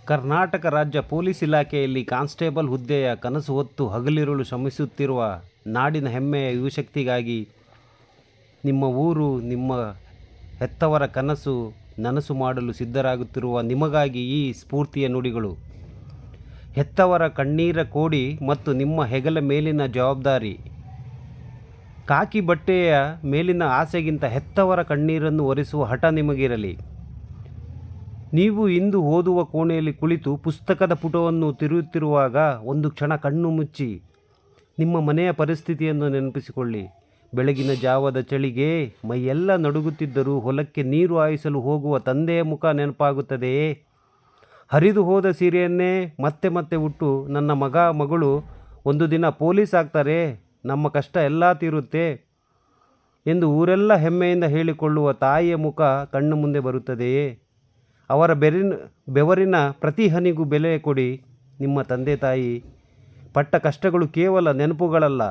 ಕರ್ನಾಟಕ ರಾಜ್ಯ ಪೊಲೀಸ್ ಇಲಾಖೆಯಲ್ಲಿ ಕಾನ್ಸ್ಟೇಬಲ್ ಹುದ್ದೆಯ ಕನಸು ಹೊತ್ತು ಹಗಲಿರುಳು ಶ್ರಮಿಸುತ್ತಿರುವ ನಾಡಿನ ಹೆಮ್ಮೆಯ ಯುವಶಕ್ತಿಗಾಗಿ ನಿಮ್ಮ ಊರು, ನಿಮ್ಮ ಹೆತ್ತವರ ಕನಸು ನನಸು ಮಾಡಲು ಸಿದ್ಧರಾಗುತ್ತಿರುವ ನಿಮಗಾಗಿ ಈ ಸ್ಫೂರ್ತಿಯ ನುಡಿಗಳು. ಹೆತ್ತವರ ಕಣ್ಣೀರ ಕೋಡಿ ಮತ್ತು ನಿಮ್ಮ ಹೆಗಲ ಮೇಲಿನ ಜವಾಬ್ದಾರಿ. ಕಾಕಿ ಬಟ್ಟೆಯ ಮೇಲಿನ ಆಸೆಗಿಂತ ಹೆತ್ತವರ ಕಣ್ಣೀರನ್ನು ಒರೆಸುವ ಹಠ ನಿಮಗಿರಲಿ. ನೀವು ಇಂದು ಓದುವ ಕೋಣೆಯಲ್ಲಿ ಕುಳಿತು ಪುಸ್ತಕದ ಪುಟವನ್ನು ತಿರುಗುತ್ತಿರುವಾಗ ಒಂದು ಕ್ಷಣ ಕಣ್ಣು ಮುಚ್ಚಿ ನಿಮ್ಮ ಮನೆಯ ಪರಿಸ್ಥಿತಿಯನ್ನು ನೆನಪಿಸಿಕೊಳ್ಳಿ. ಬೆಳಗಿನ ಜಾವದ ಚಳಿಗೆ ಮೈಯೆಲ್ಲ ನಡುಗುತ್ತಿದ್ದರೂ ಹೊಲಕ್ಕೆ ನೀರು ಹಾಯಿಸಲು ಹೋಗುವ ತಂದೆಯ ಮುಖ ನೆನಪಾಗುತ್ತದೆಯೇ? ಹರಿದು ಹೋದ ಸೀರೆಯನ್ನೇ ಮತ್ತೆ ಮತ್ತೆ ಉಟ್ಟು ನನ್ನ ಮಗ ಮಗಳು ಒಂದು ದಿನ ಪೊಲೀಸ್ ಆಗ್ತಾರೆ, ನಮ್ಮ ಕಷ್ಟ ಎಲ್ಲ ತೀರುತ್ತೆ ಎಂದು ಊರೆಲ್ಲ ಹೆಮ್ಮೆಯಿಂದ ಹೇಳಿಕೊಳ್ಳುವ ತಾಯಿಯ ಮುಖ ಕಣ್ಣು ಮುಂದೆ ಬರುತ್ತದೆಯೇ? ಅವರ ಬೆವರಿನ ಪ್ರತಿ ಹನಿಗೂ ಬೆಲೆ ಕೊಡಿ. ನಿಮ್ಮ ತಂದೆ ತಾಯಿ ಪಟ್ಟ ಕಷ್ಟಗಳು ಕೇವಲ ನೆನಪುಗಳಲ್ಲ,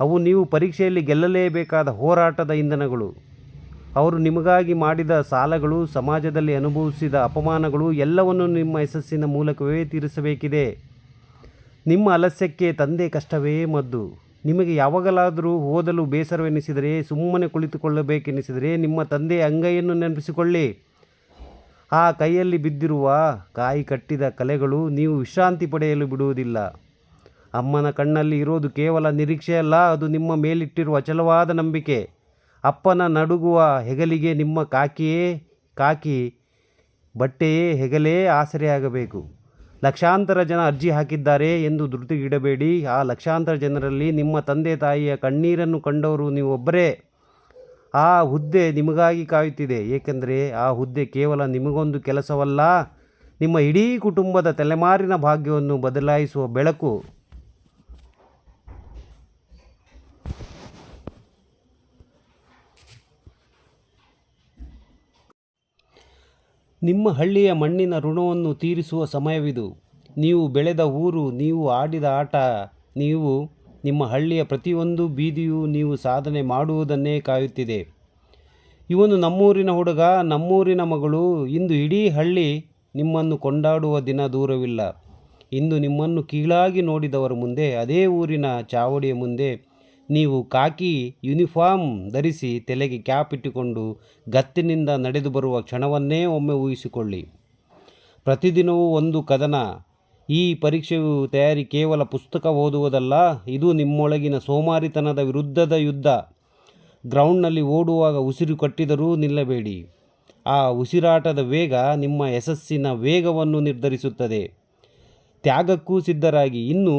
ಅವು ನೀವು ಪರೀಕ್ಷೆಯಲ್ಲಿ ಗೆಲ್ಲಲೇಬೇಕಾದ ಹೋರಾಟದ ಇಂಧನಗಳು. ಅವರು ನಿಮಗಾಗಿ ಮಾಡಿದ ಸಾಲಗಳು, ಸಮಾಜದಲ್ಲಿ ಅನುಭವಿಸಿದ ಅಪಮಾನಗಳು ಎಲ್ಲವನ್ನೂ ನಿಮ್ಮ ಯಶಸ್ಸಿನ ಮೂಲಕವೇ ತೀರಿಸಬೇಕಿದೆ. ನಿಮ್ಮ ಆಲಸ್ಯಕ್ಕೆ ತಂದೆ ಕಷ್ಟವೇ ಮದ್ದು. ನಿಮಗೆ ಯಾವಾಗಲಾದರೂ ಓದಲು ಬೇಸರವೆನಿಸಿದರೆ, ಸುಮ್ಮನೆ ಕುಳಿತುಕೊಳ್ಳಬೇಕೆನಿಸಿದರೆ ನಿಮ್ಮ ತಂದೆಯ ಅಂಗೈಯನ್ನು ನೆನಪಿಸಿಕೊಳ್ಳಿ. ಆ ಕೈಯಲ್ಲಿ ಬಿದ್ದಿರುವ ಕಾಯಿ ಕಟ್ಟಿದ ಕಲೆಗಳು ನೀವು ವಿಶ್ರಾಂತಿ ಪಡೆಯಲು ಬಿಡುವುದಿಲ್ಲ. ಅಮ್ಮನ ಕಣ್ಣಲ್ಲಿ ಇರೋದು ಕೇವಲ ನಿರೀಕ್ಷೆಯಲ್ಲ, ಅದು ನಿಮ್ಮ ಮೇಲಿಟ್ಟಿರುವ ಅಚಲವಾದ ನಂಬಿಕೆ. ಅಪ್ಪನ ನಡುಗುವ ಹೆಗಲಿಗೆ ನಿಮ್ಮ ಕಾಕಿ ಬಟ್ಟೆಯೇ ಹೆಗಲೇ ಆಸರೆಯಾಗಬೇಕು. ಲಕ್ಷಾಂತರ ಜನ ಅರ್ಜಿ ಹಾಕಿದ್ದಾರೆ ಎಂದು ಧೃತಿಗಿಡಬೇಡಿ. ಆ ಲಕ್ಷಾಂತರ ಜನರಲ್ಲಿ ನಿಮ್ಮ ತಂದೆ ತಾಯಿಯ ಕಣ್ಣೀರನ್ನು ಕಂಡವರು ನೀವು ಒಬ್ಬರೇ. ಆ ಹುದ್ದೆ ನಿಮಗಾಗಿ ಕಾಯುತ್ತಿದೆ, ಏಕೆಂದರೆ ಆ ಹುದ್ದೆ ಕೇವಲ ನಿಮಗೊಂದು ಕೆಲಸವಲ್ಲ, ನಿಮ್ಮ ಇಡೀ ಕುಟುಂಬದ ತಲೆಮಾರಿನ ಭಾಗ್ಯವನ್ನು ಬದಲಾಯಿಸುವ ಬೆಳಕು. ನಿಮ್ಮ ಹಳ್ಳಿಯ ಮಣ್ಣಿನ ಋಣವನ್ನು ತೀರಿಸುವ ಸಮಯವಿದು. ನೀವು ಬೆಳೆದ ಊರು, ನೀವು ಆಡಿದ ಆಟ, ನಿಮ್ಮ ಹಳ್ಳಿಯ ಪ್ರತಿಯೊಂದು ಬೀದಿಯೂ ನೀವು ಸಾಧನೆ ಮಾಡುವುದನ್ನೇ ಕಾಯುತ್ತಿದೆ. ಇವನು ನಮ್ಮೂರಿನ ಹುಡುಗ, ನಮ್ಮೂರಿನ ಮಗಳು. ಇಂದು ಇಡೀ ಹಳ್ಳಿ ನಿಮ್ಮನ್ನು ಕೊಂಡಾಡುವ ದಿನ ದೂರವಿಲ್ಲ. ಇಂದು ನಿಮ್ಮನ್ನು ಕೀಳಾಗಿ ನೋಡಿದವರ ಮುಂದೆ, ಅದೇ ಊರಿನ ಚಾವಡಿಯ ಮುಂದೆ ನೀವು ಕಾಕಿ ಯೂನಿಫಾರ್ಮ್ ಧರಿಸಿ ತಲೆಗೆ ಕ್ಯಾಪ್ ಇಟ್ಟುಕೊಂಡು ಗತ್ತಿನಿಂದ ನಡೆದು ಬರುವ ಕ್ಷಣವನ್ನೇ ಒಮ್ಮೆ ಊಹಿಸಿಕೊಳ್ಳಿ. ಪ್ರತಿದಿನವೂ ಒಂದು ಕದನ. ಈ ಪರೀಕ್ಷೆಯು ತಯಾರಿ ಕೇವಲ ಪುಸ್ತಕ ಓದುವುದಲ್ಲ, ಇದು ನಿಮ್ಮೊಳಗಿನ ಸೋಮಾರಿತನದ ವಿರುದ್ಧದ ಯುದ್ಧ. ಗ್ರೌಂಡ್ನಲ್ಲಿ ಓಡುವಾಗ ಉಸಿರು ಕಟ್ಟಿದರೂ ನಿಲ್ಲಬೇಡಿ. ಆ ಉಸಿರಾಟದ ವೇಗ ನಿಮ್ಮ ಯಶಸ್ಸಿನ ವೇಗವನ್ನು ನಿರ್ಧರಿಸುತ್ತದೆ. ತ್ಯಾಗಕ್ಕೂ ಸಿದ್ಧರಾಗಿ. ಇನ್ನು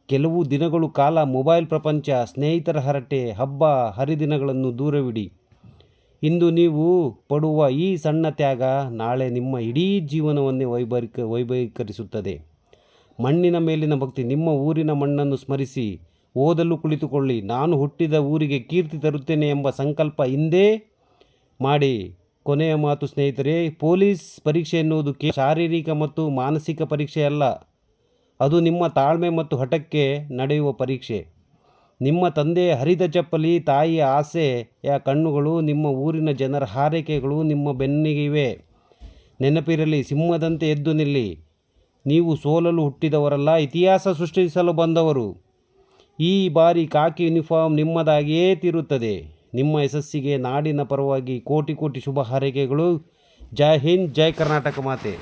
ಕೆಲವು ದಿನಗಳು ಕಾಲ ಮೊಬೈಲ್ ಪ್ರಪಂಚ, ಸ್ನೇಹಿತರ ಹರಟೆ, ಹಬ್ಬ ಹರಿದಿನಗಳನ್ನು ದೂರವಿಡಿ. ಇಂದು ನೀವು ಪಡುವ ಈ ಸಣ್ಣ ತ್ಯಾಗ ನಾಳೆ ನಿಮ್ಮ ಇಡೀ ಜೀವನವನ್ನೇ ವೈಭವೀಕರಿಸುತ್ತದೆ. ಮಣ್ಣಿನ ಮೇಲಿನ ಭಕ್ತಿ. ನಿಮ್ಮ ಊರಿನ ಮಣ್ಣನ್ನು ಸ್ಮರಿಸಿ ಓದಲು ಕುಳಿತುಕೊಳ್ಳಿ. ನಾನು ಹುಟ್ಟಿದ ಊರಿಗೆ ಕೀರ್ತಿ ತರುತ್ತೇನೆ ಎಂಬ ಸಂಕಲ್ಪ ಇಂದೇ ಮಾಡಿ. ಕೊನೆಯ ಮಾತು ಸ್ನೇಹಿತರೆ, ಪೊಲೀಸ್ ಪರೀಕ್ಷೆ ಎನ್ನುವುದು ಶಾರೀರಿಕ ಮತ್ತು ಮಾನಸಿಕ ಪರೀಕ್ಷೆಯಲ್ಲ, ಅದು ನಿಮ್ಮ ತಾಳ್ಮೆ ಮತ್ತು ಹಠಕ್ಕೆ ನಡೆಯುವ ಪರೀಕ್ಷೆ. ನಿಮ್ಮ ತಂದೆಯ ಹರಿದ ಚಪ್ಪಲಿ, ತಾಯಿಯ ಆಸೆಯ ಕಣ್ಣುಗಳು, ನಿಮ್ಮ ಊರಿನ ಜನರ ಹಾರೈಕೆಗಳು ನಿಮ್ಮ ಬೆನ್ನಿಗಿವೆ. ನೆನಪಿರಲಿ, ಸಿಂಹದಂತೆ ಎದ್ದು ನಿಲ್ಲಿ. ನೀವು ಸೋಲಲು ಹುಟ್ಟಿದವರಲ್ಲ, ಇತಿಹಾಸ ಸೃಷ್ಟಿಸಲು ಬಂದವರು. ಈ ಬಾರಿ ಕಾಕಿ ಯೂನಿಫಾರ್ಮ್ ನಿಮ್ಮದಾಗಿಯೇ ತೀರುತ್ತದೆ. ನಿಮ್ಮ ಯಶಸ್ಸಿಗೆ ನಾಡಿನ ಪರವಾಗಿ ಕೋಟಿ ಕೋಟಿ ಶುಭ ಹಾರೈಕೆಗಳು. ಜೈ ಹಿಂದ್, ಜೈ ಕರ್ನಾಟಕ ಮಾತೆ.